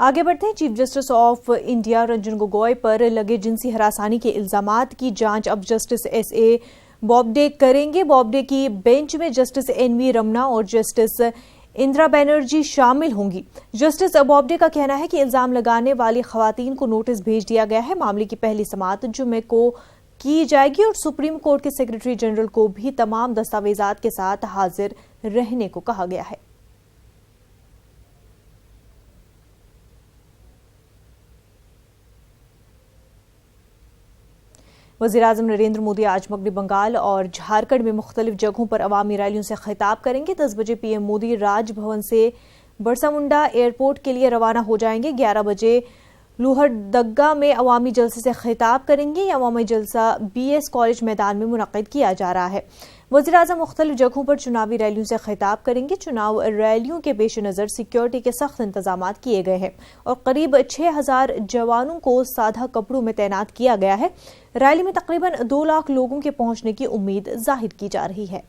आगे बढ़ते हैं। Chief justice of India Ranjan Gogoi पर लगे जिनसी हरासानी के इल्जामात की जांच अब जस्टिस एस.ए. बोबडे करेंगे। बोबडे की बेंच में जस्टिस एन.वी. रमना और जस्टिस इंदिरा बनर्जी शामिल होंगी। जस्टिस बोबडे का कहना है कि इल्जाम लगाने वाली खवातीन को नोटिस भेज दिया गया है। मामले की पहली समाअत जुमे को की जाएगी और सुप्रीम कोर्ट के सेक्रेटरी जनरल को भी तमाम दस्तावेजात के साथ हाजिर रहने को कहा गया है। वज़ीर-ए-आज़म नरेंद्र मोदी आज मगरबी बंगाल और झारखंड में मुख्तलिफ जगहों पर अवामी रैलियों से खिताब करेंगे। 10 बजे पीएम मोदी राजभवन से बिरसा मुंडा एयरपोर्ट के लिए रवाना हो जाएंगे। 11 बजे लोहरदगा में अवामी जलसे से खिताब करेंगे। यह अवामी जलसा BS कॉलेज मैदान में मुनक्किद किया जा रहा है। वज़ीर-ए-आज़म मुख्तलिफ जगहों पर चुनावी रैलियों से खिताब करेंगे। चुनाव रैलियों के पेश नज़र सिक्योरिटी के सख्त इंतजाम किए गए हैं और करीब 6000 जवानों को सादा कपड़ों में तैनात किया गया है। रैली में तकरीबन 2 लाख लोगों के पहुंचने की उम्मीद जाहिर की जा रही है।